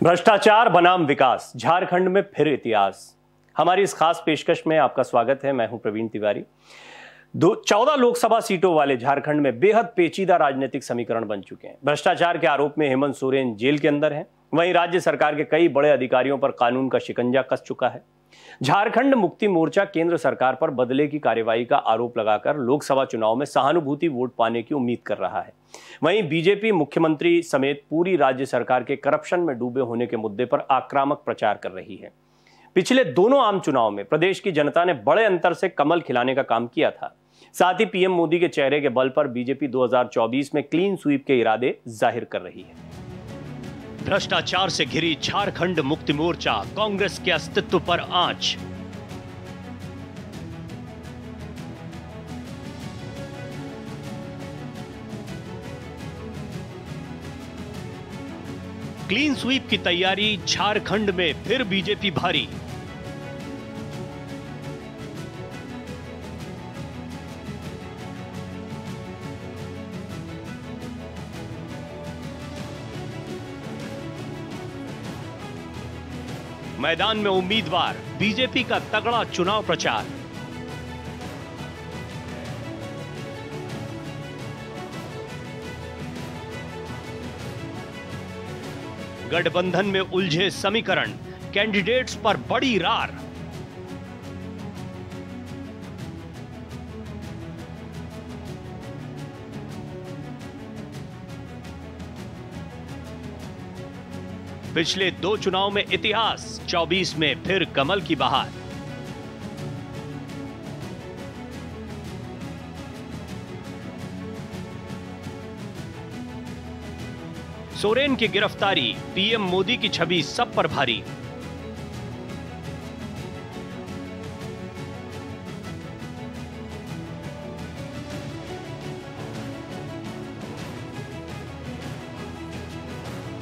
भ्रष्टाचार बनाम विकास, झारखंड में फिर इतिहास। हमारी इस खास पेशकश में आपका स्वागत है। मैं हूं प्रवीण तिवारी। 14 लोकसभा सीटों वाले झारखंड में बेहद पेचीदा राजनीतिक समीकरण बन चुके हैं। भ्रष्टाचार के आरोप में हेमंत सोरेन जेल के अंदर हैं। वहीं राज्य सरकार के कई बड़े अधिकारियों पर कानून का शिकंजा कस चुका है। झारखंड मुक्ति मोर्चा केंद्र सरकार पर बदले की कार्रवाई का आरोप लगाकर लोकसभा चुनाव में सहानुभूति वोट पाने की उम्मीद कर रहा है। वहीं बीजेपी मुख्यमंत्री समेत पूरी राज्य सरकार के करप्शन में डूबे होने के मुद्दे पर आक्रामक प्रचार कर रही है। पिछले दोनों आम चुनाव में प्रदेश की जनता ने बड़े अंतर से कमल खिलाने का काम किया था। साथ ही पीएम मोदी के चेहरे के बल पर बीजेपी 2024 में क्लीन स्वीप के इरादे जाहिर कर रही है। भ्रष्टाचार से घिरी झारखंड मुक्ति मोर्चा, कांग्रेस के अस्तित्व पर आंच। क्लीन स्वीप की तैयारी, झारखंड में फिर बीजेपी भारी। मैदान में उम्मीदवार, बीजेपी का तगड़ा चुनाव प्रचार। गठबंधन में उलझे समीकरण, कैंडिडेट्स पर बड़ी रार। पिछले दो चुनाव में इतिहास, 24 में फिर कमल की बहार। सोरेन की गिरफ्तारी, पीएम मोदी की छवि सब पर भारी।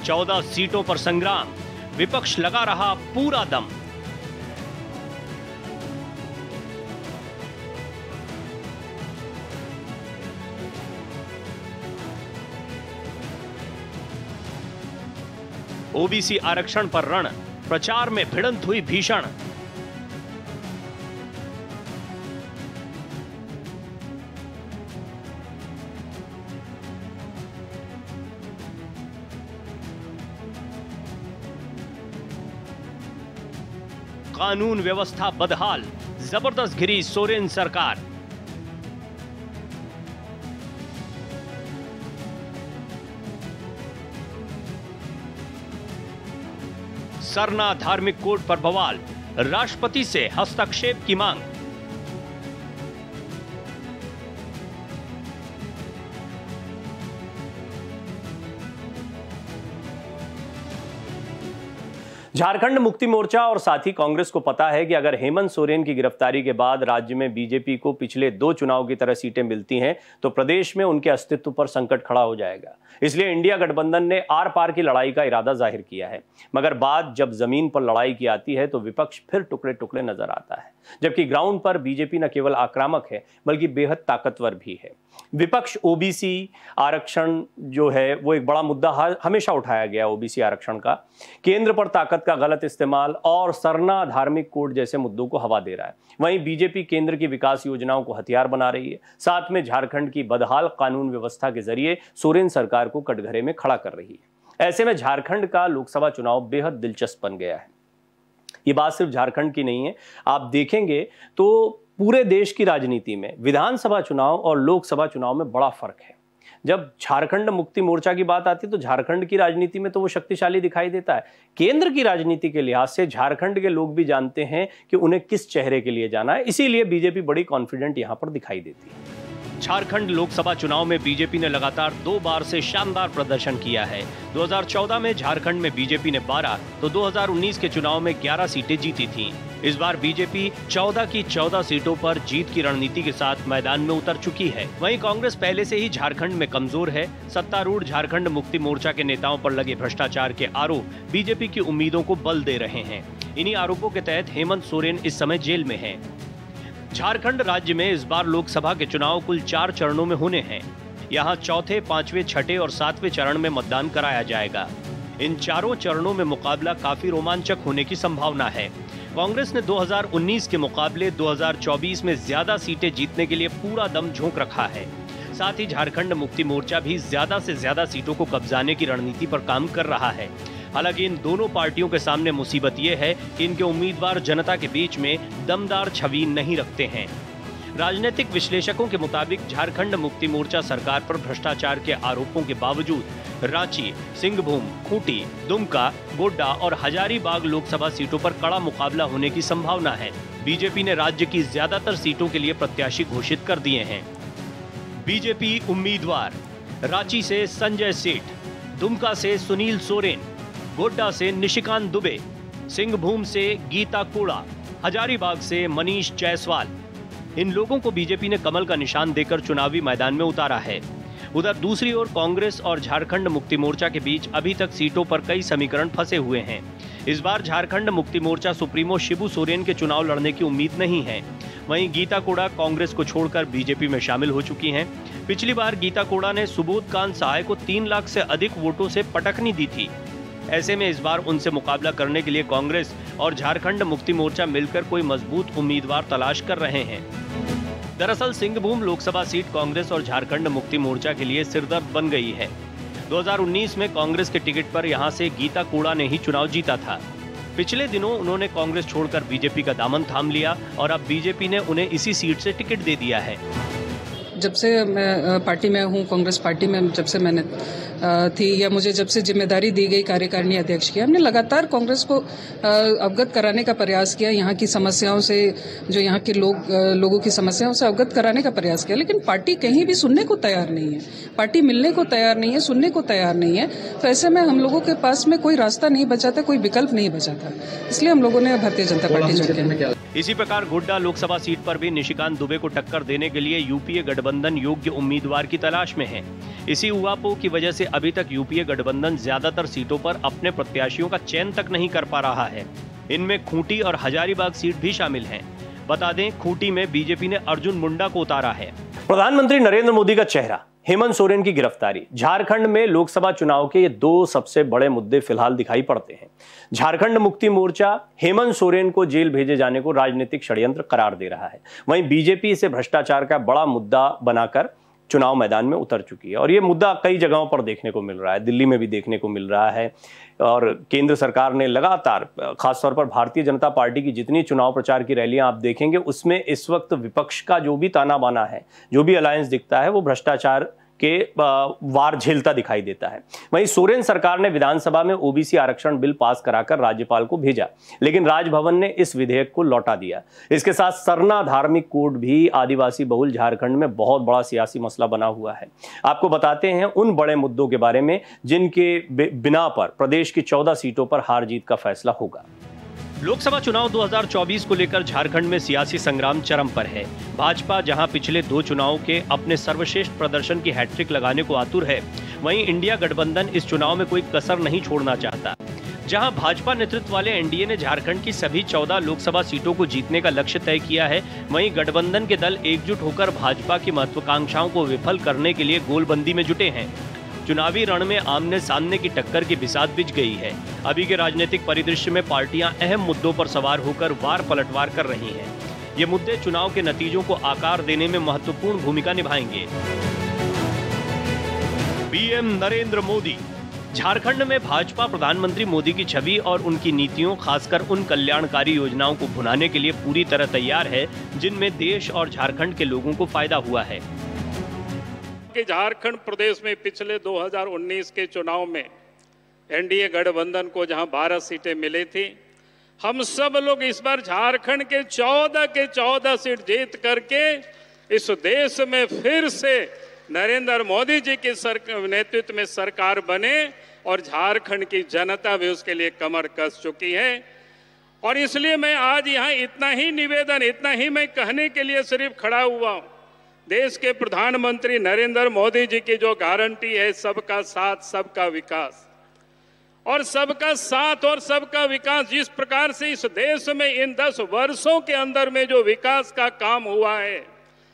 चौदह सीटों पर संग्राम, विपक्ष लगा रहा पूरा दम। ओबीसी आरक्षण पर रण, प्रचार में भिड़ंत हुई भीषण। कानून व्यवस्था बदहाल, जबरदस्त घिरी सोरेन सरकार। सरना धार्मिक कोड पर बवाल, राष्ट्रपति से हस्तक्षेप की मांग। झारखंड मुक्ति मोर्चा और साथ ही कांग्रेस को पता है कि अगर हेमंत सोरेन की गिरफ्तारी के बाद राज्य में बीजेपी को पिछले दो चुनाव की तरह सीटें मिलती हैं तो प्रदेश में उनके अस्तित्व पर संकट खड़ा हो जाएगा। इसलिए इंडिया गठबंधन ने आर पार की लड़ाई का इरादा जाहिर किया है। मगर बात जब जमीन पर लड़ाई की आती है तो विपक्ष फिर टुकड़े टुकड़े नजर आता है, जबकि ग्राउंड पर बीजेपी न केवल आक्रामक है बल्कि बेहद ताकतवर भी है। विपक्ष ओबीसी आरक्षण जो है वो एक बड़ा मुद्दा हमेशा उठाया गया। ओबीसी आरक्षण का केंद्र पर ताकत का गलत इस्तेमाल और सरना धार्मिक कोड जैसे मुद्दों को हवा दे रहा है। वहीं बीजेपी केंद्र की विकास योजनाओं को हथियार बना रही है, साथ में झारखंड की बदहाल कानून व्यवस्था के जरिए सोरेन सरकार को कटघरे में खड़ा कर रही है। ऐसे में झारखंड का लोकसभा चुनाव बेहद दिलचस्प बन गया है। ये बात सिर्फ झारखंड की नहीं है, आप देखेंगे तो पूरे देश की राजनीति में विधानसभा चुनाव और लोकसभा चुनाव में बड़ा फर्क है। जब झारखंड मुक्ति मोर्चा की बात आती है तो झारखंड की राजनीति में तो वो शक्तिशाली दिखाई देता है। केंद्र की राजनीति के लिहाज से झारखंड के लोग भी जानते हैं कि उन्हें किस चेहरे के लिए जाना है, इसीलिए बीजेपी बड़ी कॉन्फिडेंट यहां पर दिखाई देती है। झारखंड लोकसभा चुनाव में बीजेपी ने लगातार 2 बार से शानदार प्रदर्शन किया है। 2014 में झारखंड में बीजेपी ने 12 तो 2019 के चुनाव में 11 सीटें जीती थीं। इस बार बीजेपी 14 की 14 सीटों पर जीत की रणनीति के साथ मैदान में उतर चुकी है। वहीं कांग्रेस पहले से ही झारखंड में कमजोर है। सत्तारूढ़ झारखंड मुक्ति मोर्चा के नेताओं पर लगे भ्रष्टाचार के आरोप बीजेपी की उम्मीदों को बल दे रहे हैं। इन्हीं आरोपों के तहत हेमंत सोरेन इस समय जेल में हैं। झारखंड राज्य में इस बार लोकसभा के चुनाव कुल 4 चरणों में होने हैं। यहाँ चौथे, 5वें, 6ठे और 7वें चरण में मतदान कराया जाएगा। इन चारों चरणों में मुकाबला काफी रोमांचक होने की संभावना है। कांग्रेस ने 2019 के मुकाबले 2024 में ज्यादा सीटें जीतने के लिए पूरा दम झोंक रखा है। साथ ही झारखंड मुक्ति मोर्चा भी ज्यादा से ज्यादा सीटों को कब्जाने की रणनीति पर काम कर रहा है। हालांकि इन दोनों पार्टियों के सामने मुसीबत ये है कि इनके उम्मीदवार जनता के बीच में दमदार छवि नहीं रखते हैं। राजनीतिक विश्लेषकों के मुताबिक झारखंड मुक्ति मोर्चा सरकार पर भ्रष्टाचार के आरोपों के बावजूद रांची, सिंहभूम, खूंटी, दुमका, गोड्डा और हजारीबाग लोकसभा सीटों पर कड़ा मुकाबला होने की संभावना है। बीजेपी ने राज्य की ज्यादातर सीटों के लिए प्रत्याशी घोषित कर दिए हैं। बीजेपी उम्मीदवार रांची से संजय सेठ, दुमका से सुनील सोरेन, गोड्डा से निशिकांत दुबे, सिंहभूम से गीता कोड़ा, हजारीबाग से मनीष जायसवाल। इन लोगों को बीजेपी ने कमल का निशान देकर चुनावी मैदान में उतारा है। उधर दूसरी ओर कांग्रेस और झारखंड मुक्ति मोर्चा के बीच अभी तक सीटों पर कई समीकरण फंसे हुए हैं। इस बार झारखंड मुक्ति मोर्चा सुप्रीमो शिबू सोरेन के चुनाव लड़ने की उम्मीद नहीं है। वहीं गीता कोड़ा कांग्रेस को छोड़कर बीजेपी में शामिल हो चुकी हैं। पिछली बार गीता कोड़ा ने सुबोध कांत सहाय को 3 लाख से अधिक वोटों से पटकनी दी थी। ऐसे में इस बार उनसे मुकाबला करने के लिए कांग्रेस और झारखंड मुक्ति मोर्चा मिलकर कोई मजबूत उम्मीदवार तलाश कर रहे हैं। दरअसल सिंहभूम लोकसभा सीट कांग्रेस और झारखंड मुक्ति मोर्चा के लिए सिरदर्द बन गई है। 2019 में कांग्रेस के टिकट पर यहां से गीता कोड़ा ने ही चुनाव जीता था। पिछले दिनों उन्होंने कांग्रेस छोड़कर बीजेपी का दामन थाम लिया और अब बीजेपी ने उन्हें इसी सीट से टिकट दे दिया है। जब से मैं पार्टी में हूँ, कांग्रेस पार्टी में जब से मैंने थी या मुझे जब से जिम्मेदारी दी गई कार्यकारिणी अध्यक्ष की, हमने लगातार कांग्रेस को अवगत कराने का प्रयास किया। यहाँ की समस्याओं से, जो यहाँ के लोगों की समस्याओं से अवगत कराने का प्रयास किया, लेकिन पार्टी कहीं भी सुनने को तैयार नहीं है। पार्टी मिलने को तैयार नहीं है, सुनने को तैयार नहीं है। तो ऐसे में हम लोगों के पास में कोई रास्ता नहीं बचा था, कोई विकल्प नहीं बचा था। इसलिए हम लोगों ने भारतीय जनता पार्टी चुनी। इसी प्रकार गोड्डा लोकसभा सीट पर भी निशिकांत दुबे को टक्कर देने के लिए यूपीए गठबंधन योग्य उम्मीदवार की तलाश में है। इसी उहापोह की वजह से अभी तक यूपीए गठबंधन ज्यादातर सीटों पर अपने प्रत्याशियों का चयन तक नहीं कर पा रहा है। इनमें खूंटी और हजारीबाग सीट भी शामिल हैं। बता दें, खूंटी में बीजेपी ने अर्जुन मुंडा को उतारा है। प्रधानमंत्री नरेंद्र मोदी का चेहरा, हेमंत सोरेन की गिरफ्तारी। झारखंड में लोकसभा चुनाव के ये 2 सबसे बड़े मुद्दे फिलहाल दिखाई पड़ते हैं। झारखंड मुक्ति मोर्चा हेमंत सोरेन को जेल भेजे जाने को राजनीतिक षड्यंत्र करार दे रहा है। वहीं बीजेपी इसे भ्रष्टाचार का बड़ा मुद्दा बनाकर चुनाव मैदान में उतर चुकी है और ये मुद्दा कई जगहों पर देखने को मिल रहा है। दिल्ली में भी देखने को मिल रहा है और केंद्र सरकार ने लगातार, खासतौर पर भारतीय जनता पार्टी की जितनी चुनाव प्रचार की रैलियां आप देखेंगे, उसमें इस वक्त विपक्ष का जो भी ताना बाना है, जो भी अलायंस दिखता है, वो भ्रष्टाचार के वार झेलता दिखाई देता है। वहीं सोरेन सरकार ने विधानसभा में ओबीसी आरक्षण बिल पास कराकर राज्यपाल को भेजा, लेकिन राजभवन ने इस विधेयक को लौटा दिया। इसके साथ सरना धार्मिक कोड भी आदिवासी बहुल झारखंड में बहुत बड़ा सियासी मसला बना हुआ है। आपको बताते हैं उन बड़े मुद्दों के बारे में जिनके बिना पर प्रदेश की 14 सीटों पर हार जीत का फैसला होगा। लोकसभा चुनाव 2024 को लेकर झारखंड में सियासी संग्राम चरम पर है। भाजपा जहां पिछले 2 चुनावों के अपने सर्वश्रेष्ठ प्रदर्शन की हैट्रिक लगाने को आतुर है, वहीं इंडिया गठबंधन इस चुनाव में कोई कसर नहीं छोड़ना चाहता। जहां भाजपा नेतृत्व वाले एनडीए ने झारखंड की सभी 14 लोकसभा सीटों को जीतने का लक्ष्य तय किया है, वहीं गठबंधन के दल एकजुट होकर भाजपा की महत्वाकांक्षाओं को विफल करने के लिए गोलबंदी में जुटे हैं। चुनावी रण में आमने सामने की टक्कर की बिसात बिछ गई है। अभी के राजनीतिक परिदृश्य में पार्टियां अहम मुद्दों पर सवार होकर वार पलटवार कर रही हैं। ये मुद्दे चुनाव के नतीजों को आकार देने में महत्वपूर्ण भूमिका निभाएंगे। पीएम नरेंद्र मोदी। झारखंड में भाजपा प्रधानमंत्री मोदी की छवि और उनकी नीतियों, खासकर उन कल्याणकारी योजनाओं को भुनाने के लिए पूरी तरह तैयार है जिनमें देश और झारखंड के लोगों को फायदा हुआ है। कि झारखंड प्रदेश में पिछले 2019 के चुनाव में एनडीए गठबंधन को जहां 12 सीटें मिली थी, हम सब लोग इस बार झारखंड के 14 सीट जीत करके इस देश में फिर से नरेंद्र मोदी जी के नेतृत्व में सरकार बने और झारखंड की जनता भी उसके लिए कमर कस चुकी है। और इसलिए मैं आज यहाँ इतना ही निवेदन, इतना ही मैं कहने के लिए सिर्फ खड़ा हुआ हूँ। देश के प्रधानमंत्री नरेंद्र मोदी जी की जो गारंटी है सबका साथ सबका विकास, और सबका साथ और सबका विकास जिस प्रकार से इस देश में इन 10 वर्षों के अंदर में जो विकास का काम हुआ है,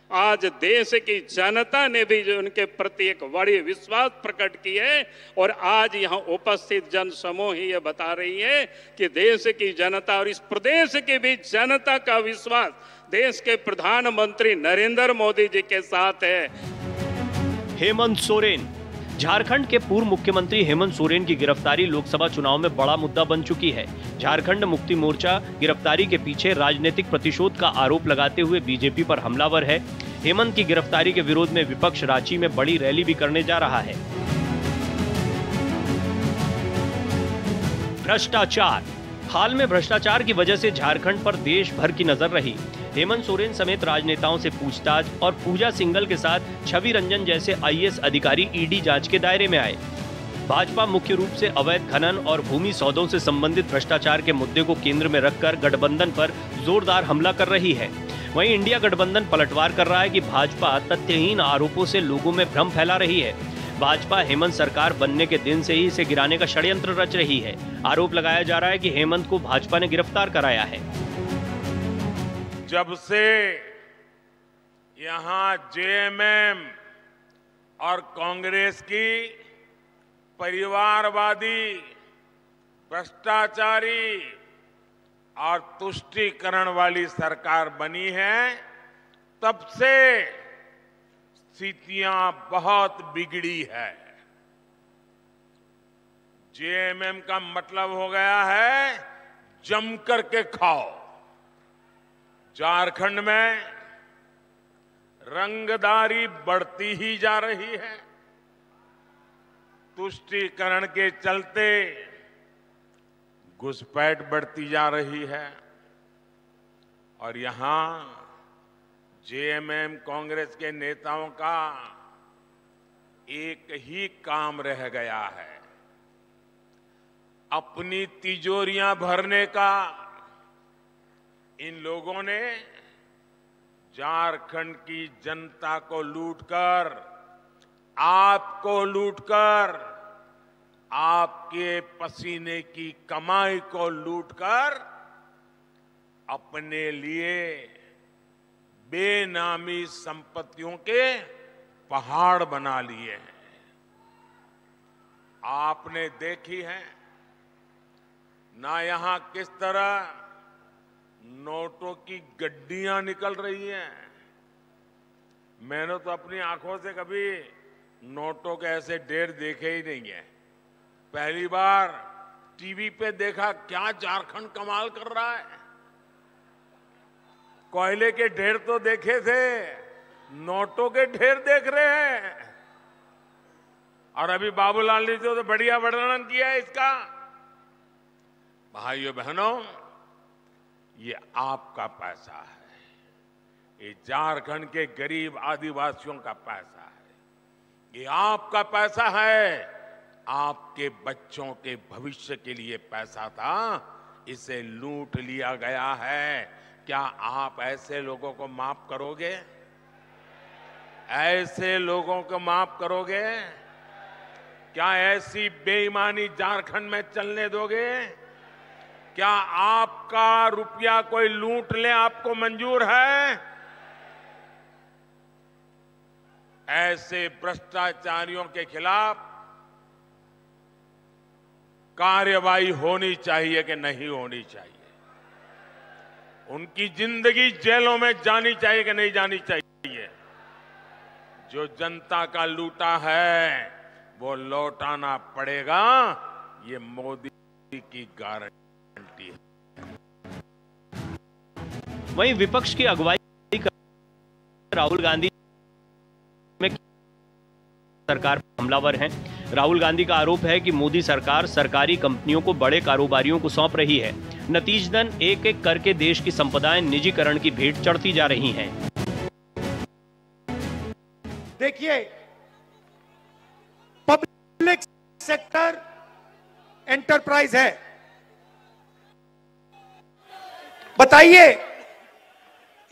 आज देश की जनता ने भी जो उनके प्रति एक बड़ी विश्वास प्रकट की है और आज यहाँ उपस्थित जन समूह ही ये बता रही है कि देश की जनता और इस प्रदेश की भी जनता का विश्वास देश के प्रधानमंत्री नरेंद्र मोदी जी के साथ है। हेमंत सोरेन। झारखंड के पूर्व मुख्यमंत्री हेमंत सोरेन की गिरफ्तारी लोकसभा चुनाव में बड़ा मुद्दा बन चुकी है। झारखंड मुक्ति मोर्चा गिरफ्तारी के पीछे राजनीतिक प्रतिशोध का आरोप लगाते हुए बीजेपी पर हमलावर है। हेमंत की गिरफ्तारी के विरोध में विपक्ष रांची में बड़ी रैली भी करने जा रहा है। भ्रष्टाचार। हाल में भ्रष्टाचार की वजह से झारखंड पर देश भर की नजर रही। हेमंत सोरेन समेत राजनेताओं से पूछताछ और पूजा सिंघल के साथ छवि रंजन जैसे आईएएस अधिकारी ईडी जांच के दायरे में आए। भाजपा मुख्य रूप से अवैध खनन और भूमि सौदों से संबंधित भ्रष्टाचार के मुद्दे को केंद्र में रखकर गठबंधन पर जोरदार हमला कर रही है। वहीं इंडिया गठबंधन पलटवार कर रहा है कि भाजपा तथ्यहीन आरोपों से लोगों में भ्रम फैला रही है। भाजपा हेमंत सरकार बनने के दिन से ही इसे गिराने का षड्यंत्र रच रही है। आरोप लगाया जा रहा है कि हेमंत को भाजपा ने गिरफ्तार कराया है। जब से यहां जेएमएम और कांग्रेस की परिवारवादी, भ्रष्टाचारी और तुष्टीकरण वाली सरकार बनी है, तब से स्थितियां बहुत बिगड़ी है। जेएमएम का मतलब हो गया है जम करके खाओ। झारखंड में रंगदारी बढ़ती ही जा रही है। तुष्टीकरण के चलते घुसपैठ बढ़ती जा रही है और यहां जेएमएम कांग्रेस के नेताओं का एक ही काम रह गया है, अपनी तिजोरियां भरने का। इन लोगों ने झारखंड की जनता को लूटकर, आपको लूटकर, आपके पसीने की कमाई को लूटकर अपने लिए बेनामी संपत्तियों के पहाड़ बना लिए हैं। आपने देखी है ना यहां किस तरह नोटों की गड्डियां निकल रही हैं। मैंने तो अपनी आंखों से कभी नोटों के ऐसे ढेर देखे ही नहीं है। पहली बार टीवी पे देखा, क्या झारखंड कमाल कर रहा है। कोयले के ढेर तो देखे थे, नोटों के ढेर देख रहे हैं। और अभी बाबूलाल ने तो बढ़िया वर्णन किया है इसका। भाइयों बहनों, ये आपका पैसा है, ये झारखंड के गरीब आदिवासियों का पैसा है, ये आपका पैसा है। आपके बच्चों के भविष्य के लिए पैसा था, इसे लूट लिया गया है। क्या आप ऐसे लोगों को माफ करोगे? ऐसे लोगों को माफ करोगे? क्या ऐसी बेईमानी झारखंड में चलने दोगे? क्या आपका रुपया कोई लूट ले आपको मंजूर है? ऐसे भ्रष्टाचारियों के खिलाफ कार्रवाई होनी चाहिए कि नहीं होनी चाहिए? उनकी जिंदगी जेलों में जानी चाहिए कि नहीं जानी चाहिए? जो जनता का लूटा है वो लौटाना पड़ेगा, ये मोदी की गारंटी। वहीं विपक्ष की अगुवाई कर राहुल गांधी में सरकार हमलावर हैं। राहुल गांधी का आरोप है कि मोदी सरकार सरकारी कंपनियों को बड़े कारोबारियों को सौंप रही है। नतीजतन एक एक करके देश की संपदाएं निजीकरण की भेंट चढ़ती जा रही हैं। देखिए, पब्लिक सेक्टर एंटरप्राइज है। बताइए,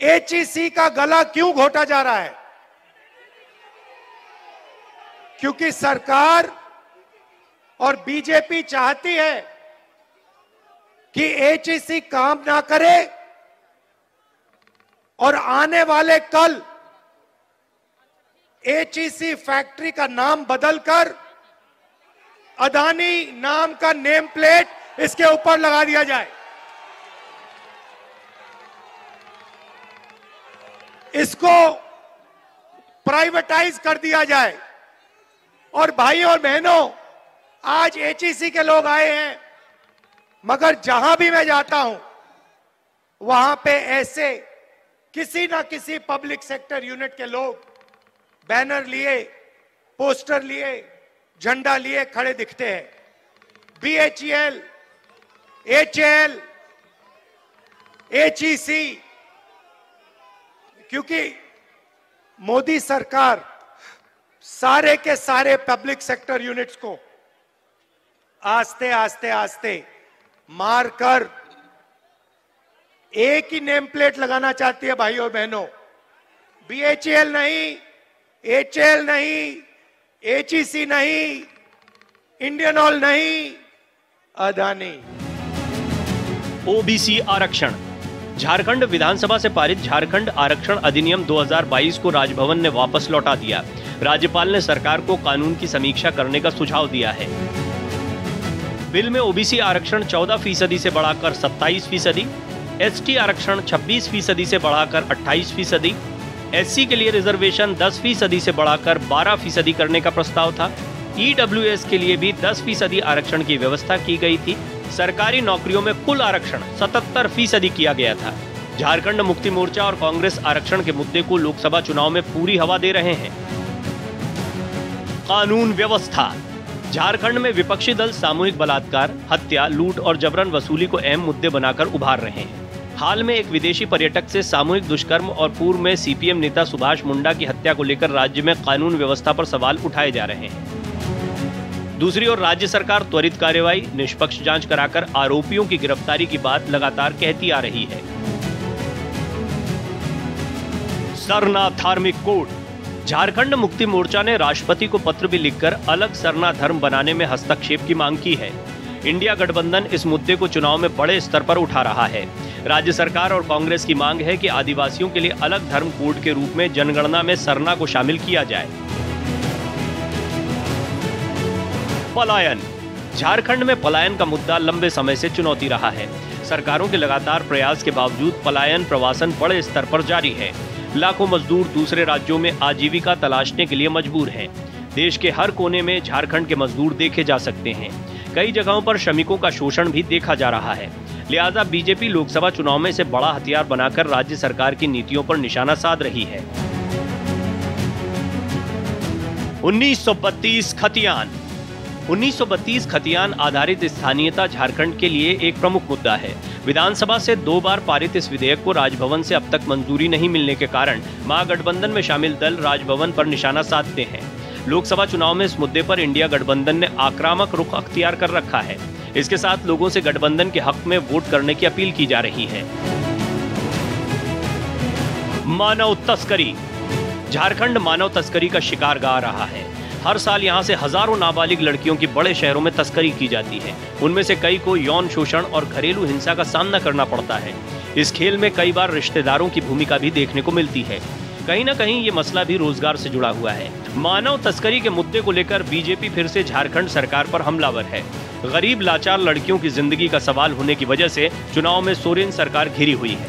एचईसी का गला क्यों घोटा जा रहा है? क्योंकि सरकार और बीजेपी चाहती है कि एचईसी काम ना करे और आने वाले कल एचईसी फैक्ट्री का नाम बदलकर अदानी नाम का नेम प्लेट इसके ऊपर लगा दिया जाए। इसको प्राइवेटाइज कर दिया जाए। और भाइयों और बहनों, आज एचईसी के लोग आए हैं, मगर जहां भी मैं जाता हूं वहां पे ऐसे किसी ना किसी पब्लिक सेक्टर यूनिट के लोग बैनर लिए, पोस्टर लिए, झंडा लिए खड़े दिखते हैं। बीएचईएल, एचएएल, एचईसी, क्योंकि मोदी सरकार सारे के सारे पब्लिक सेक्टर यूनिट्स को आस्ते आस्ते आस्ते मारकर एक ही नेम प्लेट लगाना चाहती है। भाइयों और बहनों, बीएचईएल नहीं, एचएएल नहीं, एचईसी नहीं, इंडियन ऑयल नहीं, अदानी। ओबीसी आरक्षण। झारखंड विधानसभा से पारित झारखंड आरक्षण अधिनियम 2022 को राजभवन ने वापस लौटा दिया। राज्यपाल ने सरकार को कानून की समीक्षा करने का सुझाव दिया है। बिल में ओबीसी आरक्षण 14% से बढ़ाकर 27%, एसटी आरक्षण 26% से बढ़ाकर 28%, एससी के लिए रिजर्वेशन 10% से बढ़ाकर 12% करने का प्रस्ताव था। ईडब्ल्यूएस के लिए भी 10% आरक्षण की व्यवस्था की गई थी। सरकारी नौकरियों में कुल आरक्षण 77% किया गया था। झारखंड मुक्ति मोर्चा और कांग्रेस आरक्षण के मुद्दे को लोकसभा चुनाव में पूरी हवा दे रहे हैं। कानून व्यवस्था। झारखंड में विपक्षी दल सामूहिक बलात्कार, हत्या, लूट और जबरन वसूली को अहम मुद्दे बनाकर उभार रहे हैं। हाल में एक विदेशी पर्यटक से सामूहिक दुष्कर्म और पूर्व में सीपीएम नेता सुभाष मुंडा की हत्या को लेकर राज्य में कानून व्यवस्था पर सवाल उठाए जा रहे हैं। दूसरी ओर राज्य सरकार त्वरित कार्यवाही, निष्पक्ष जांच कराकर आरोपियों की गिरफ्तारी की बात लगातार कहती आ रही है। सरना धार्मिक कोड। झारखंड मुक्ति मोर्चा ने राष्ट्रपति को पत्र भी लिखकर अलग सरना धर्म बनाने में हस्तक्षेप की मांग की है। इंडिया गठबंधन इस मुद्दे को चुनाव में बड़े स्तर पर उठा रहा है। राज्य सरकार और कांग्रेस की मांग है कि आदिवासियों के लिए अलग धर्म कोड के रूप में जनगणना में सरना को शामिल किया जाए। पलायन। झारखंड में पलायन का मुद्दा लंबे समय से चुनौती रहा है। सरकारों के लगातार प्रयास के बावजूद पलायन प्रवासन बड़े स्तर पर जारी है। लाखों मजदूर दूसरे राज्यों में आजीविका तलाशने के लिए मजबूर हैं। देश के हर कोने में झारखंड के मजदूर देखे जा सकते हैं। कई जगहों पर श्रमिकों का शोषण भी देखा जा रहा है। लिहाजा बीजेपी लोकसभा चुनाव में इसे बड़ा हथियार बनाकर राज्य सरकार की नीतियों पर निशाना साध रही है। 1932 खतियान। 1932 खतियान आधारित स्थानीयता झारखंड के लिए एक प्रमुख मुद्दा है। विधानसभा से 2 बार पारित इस विधेयक को राजभवन से अब तक मंजूरी नहीं मिलने के कारण महागठबंधन में शामिल दल राजभवन पर निशाना साधते हैं। लोकसभा चुनाव में इस मुद्दे पर इंडिया गठबंधन ने आक्रामक रुख अख्तियार कर रखा है। इसके साथ लोगों से गठबंधन के हक में वोट करने की अपील की जा रही है। मानव तस्करी। झारखंड मानव तस्करी का शिकारगाह रहा है। हर साल यहां से हजारों नाबालिग लड़कियों की बड़े शहरों में तस्करी की जाती है। उनमें से कई को यौन शोषण और घरेलू हिंसा का सामना करना पड़ता है। इस खेल में कई बार रिश्तेदारों की भूमिका भी देखने को मिलती है। कहीं न कहीं ये मसला भी रोजगार से जुड़ा हुआ है। मानव तस्करी के मुद्दे को लेकर बीजेपी फिर से झारखंड सरकार पर हमलावर है। गरीब लाचार लड़कियों की जिंदगी का सवाल होने की वजह से चुनाव में सोरेन सरकार घिरी हुई है।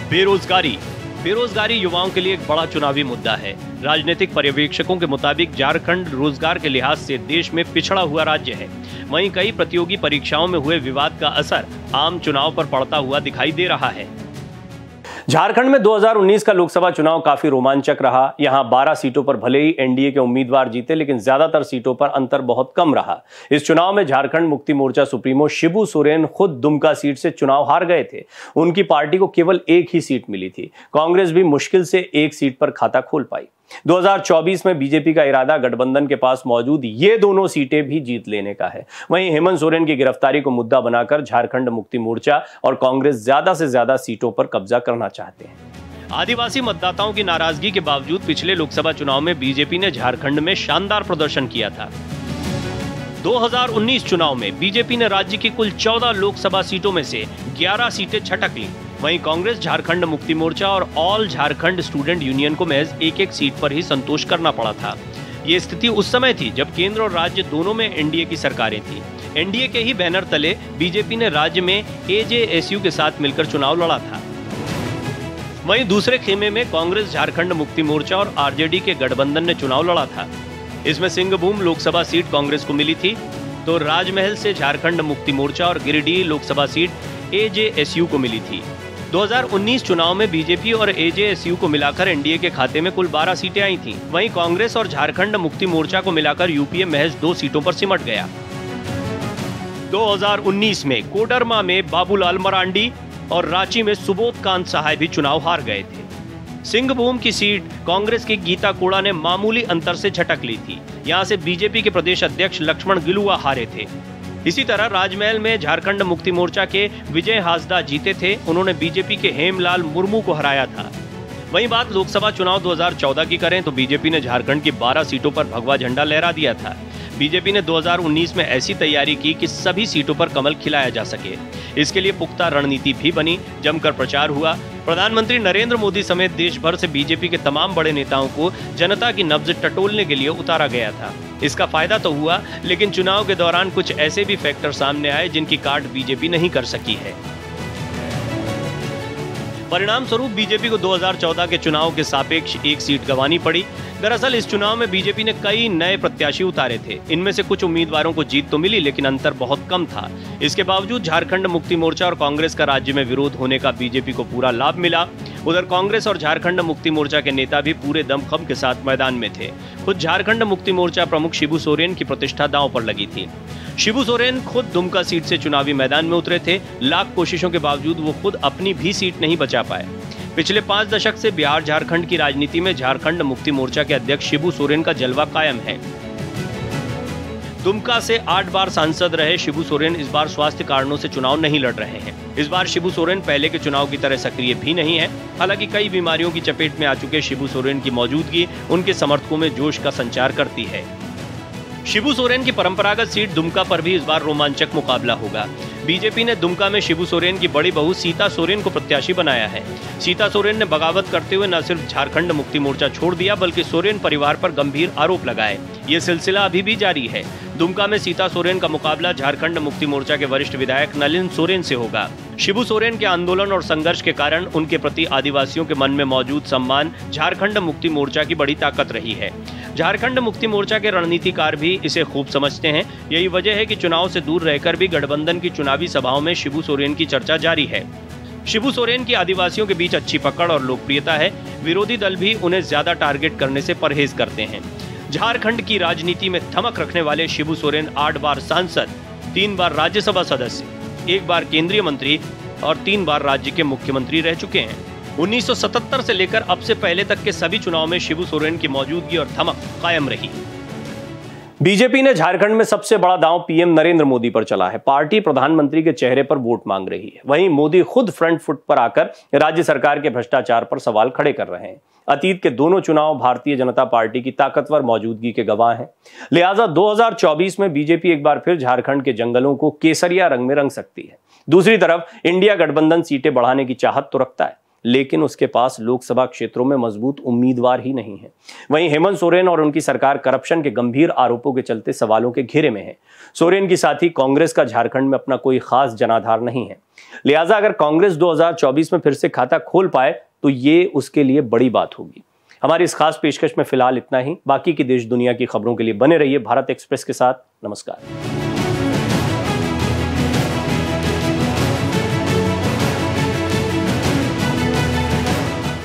बेरोजगारी। बेरोजगारी युवाओं के लिए एक बड़ा चुनावी मुद्दा है। राजनीतिक पर्यवेक्षकों के मुताबिक झारखंड रोजगार के लिहाज से देश में पिछड़ा हुआ राज्य है। वहीं कई प्रतियोगी परीक्षाओं में हुए विवाद का असर आम चुनाव पर पड़ता हुआ दिखाई दे रहा है। झारखंड में 2019 का लोकसभा चुनाव काफी रोमांचक रहा। यहां 12 सीटों पर भले ही एनडीए के उम्मीदवार जीते, लेकिन ज्यादातर सीटों पर अंतर बहुत कम रहा। इस चुनाव में झारखंड मुक्ति मोर्चा सुप्रीमो शिबू सोरेन खुद दुमका सीट से चुनाव हार गए थे। उनकी पार्टी को केवल एक ही सीट मिली थी। कांग्रेस भी मुश्किल से एक सीट पर खाता खोल पाई। 2024 में बीजेपी का इरादा गठबंधन के पास मौजूद ये दोनों सीटें भी जीत लेने का है। वहीं हेमंत सोरेन की गिरफ्तारी को मुद्दा बनाकर झारखंड मुक्ति मोर्चा और कांग्रेस ज्यादा से ज्यादा सीटों पर कब्जा करना चाहते हैं। आदिवासी मतदाताओं की नाराजगी के बावजूद पिछले लोकसभा चुनाव में बीजेपी ने झारखंड में शानदार प्रदर्शन किया था। 2019 चुनाव में बीजेपी ने राज्य की कुल 14 लोकसभा सीटों में से 11 सीटें झटक ली। वहीं कांग्रेस, झारखंड मुक्ति मोर्चा और ऑल झारखंड स्टूडेंट यूनियन को महज एक सीट पर ही संतोष करना पड़ा था। ये स्थिति उस समय थी जब केंद्र और राज्य दोनों में एनडीए की सरकारें थी। एनडीए के ही बैनर तले बीजेपी ने राज्य में एजेएसयू के साथ मिलकर चुनाव लड़ा था। वहीं दूसरे खेमे में कांग्रेस, झारखंड मुक्ति मोर्चा और आरजेडी के गठबंधन ने चुनाव लड़ा था। इसमें सिंहभूम लोकसभा सीट कांग्रेस को मिली थी, तो राजमहल से झारखंड मुक्ति मोर्चा और गिरिडीह लोकसभा सीट एजेएसयू को मिली थी। 2019 चुनाव में बीजेपी और एजेएसयू को मिलाकर एनडीए के खाते में कुल 12 सीटें आई थीं। वहीं कांग्रेस और झारखंड मुक्ति मोर्चा को मिलाकर यूपीए महज 2 सीटों पर सिमट गया। 2019 में कोडरमा में बाबूलाल मरांडी और रांची में सुबोध कांत सहाय भी चुनाव हार गए थे। सिंहभूम की सीट कांग्रेस की गीता कोड़ा ने मामूली अंतर से झटक ली थी। यहां से बीजेपी के प्रदेश अध्यक्ष लक्ष्मण गिलुआ हारे थे। इसी तरह राजमहल में झारखंड मुक्ति मोर्चा के विजय हासदा जीते थे। उन्होंने बीजेपी के हेमलाल मुर्मू को हराया था। वहीं बात लोकसभा चुनाव 2014 की करें तो बीजेपी ने झारखंड की 12 सीटों पर भगवा झंडा लहरा दिया था। बीजेपी ने 2019 में ऐसी तैयारी की कि सभी सीटों पर कमल खिलाया जा सके। इसके लिए पुख्ता रणनीति भी बनी, जमकर प्रचार हुआ। प्रधानमंत्री नरेंद्र मोदी समेत देश भर से बीजेपी के तमाम बड़े नेताओं को जनता की नब्ज टटोलने के लिए उतारा गया था। इसका फायदा तो हुआ, लेकिन चुनाव के दौरान कुछ ऐसे भी फैक्टर सामने आए जिनकी काट बीजेपी नहीं कर सकी है। परिणाम स्वरूप बीजेपी को 2014 के चुनाव के सापेक्ष 1 सीट गंवानी पड़ी। दरअसल इस चुनाव में बीजेपी ने कई नए प्रत्याशी उतारे थे। इनमें से कुछ उम्मीदवारों को जीत तो मिली, लेकिन अंतर बहुत कम था। इसके बावजूद झारखंड मुक्ति मोर्चा और कांग्रेस का राज्य में विरोध होने का बीजेपी को पूरा लाभ मिला। उधर कांग्रेस और झारखंड मुक्ति मोर्चा के नेता भी पूरे दमखम के साथ मैदान में थे। खुद झारखंड मुक्ति मोर्चा प्रमुख शिबू सोरेन की प्रतिष्ठा दांव पर लगी थी। शिबू सोरेन खुद दुमका सीट से चुनावी मैदान में उतरे थे। लाख कोशिशों के बावजूद वो खुद अपनी भी सीट नहीं बचा पाए। पिछले 5 दशक से बिहार झारखंड की राजनीति में झारखंड मुक्ति मोर्चा के अध्यक्ष शिबू सोरेन का जलवा कायम है। दुमका से 8 बार सांसद रहे शिबू सोरेन इस बार स्वास्थ्य कारणों से चुनाव नहीं लड़ रहे हैं। इस बार शिबू सोरेन पहले के चुनाव की तरह सक्रिय भी नहीं है। हालांकि कई बीमारियों की चपेट में आ चुके शिबू सोरेन की मौजूदगी उनके समर्थकों में जोश का संचार करती है। शिबू सोरेन की परंपरागत सीट दुमका पर भी इस बार रोमांचक मुकाबला होगा। बीजेपी ने दुमका में शिबू सोरेन की बड़ी बहू सीता सोरेन को प्रत्याशी बनाया है। सीता सोरेन ने बगावत करते हुए न सिर्फ झारखंड मुक्ति मोर्चा छोड़ दिया, बल्कि सोरेन परिवार पर गंभीर आरोप लगाए। ये सिलसिला अभी भी जारी है। दुमका में सीता सोरेन का मुकाबला झारखंड मुक्ति मोर्चा के वरिष्ठ विधायक नलिन सोरेन से होगा। शिबू सोरेन के आंदोलन और संघर्ष के कारण उनके प्रति आदिवासियों के मन में मौजूद सम्मान झारखंड मुक्ति मोर्चा की बड़ी ताकत रही है। झारखंड मुक्ति मोर्चा के रणनीतिकार भी इसे खूब समझते हैं। यही वजह है कि चुनाव से दूर रहकर भी गठबंधन की चुनावी सभाओं में शिबू सोरेन की चर्चा जारी है। शिबू सोरेन की आदिवासियों के बीच अच्छी पकड़ और लोकप्रियता है। विरोधी दल भी उन्हें ज्यादा टारगेट करने से परहेज करते हैं। झारखंड की राजनीति में धमक रखने वाले शिबू सोरेन 8 बार सांसद, 3 बार राज्यसभा सदस्य, 1 बार केंद्रीय मंत्री और 3 बार राज्य के मुख्यमंत्री रह चुके हैं। 1977 से लेकर अब से पहले तक के सभी चुनाव में शिबू सोरेन की मौजूदगी और धमक कायम रही। बीजेपी ने झारखंड में सबसे बड़ा दांव पीएम नरेंद्र मोदी पर चला है। पार्टी प्रधानमंत्री के चेहरे पर वोट मांग रही है। वहीं मोदी खुद फ्रंट फुट पर आकर राज्य सरकार के भ्रष्टाचार पर सवाल खड़े कर रहे हैं। अतीत के दोनों चुनाव भारतीय जनता पार्टी की ताकतवर मौजूदगी के गवाह हैं। लिहाजा 2024 में बीजेपी एक बार फिर झारखंड के जंगलों को केसरिया रंग में रंग सकती है। दूसरी तरफ इंडिया गठबंधन सीटें बढ़ाने की चाहत तो रखता है, लेकिन उसके पास लोकसभा क्षेत्रों में मजबूत उम्मीदवार ही नहीं है। वहीं हेमंत सोरेन और उनकी सरकार करप्शन के गंभीर आरोपों के चलते सवालों के घेरे में है। सोरेन की साथ ही कांग्रेस का झारखंड में अपना कोई खास जनाधार नहीं है। लिहाजा अगर कांग्रेस 2024 में फिर से खाता खोल पाए तो ये उसके लिए बड़ी बात होगी। हमारी इस खास पेशकश में फिलहाल इतना ही। बाकी की देश दुनिया की खबरों के लिए बने रहिए भारत एक्सप्रेस के साथ। नमस्कार।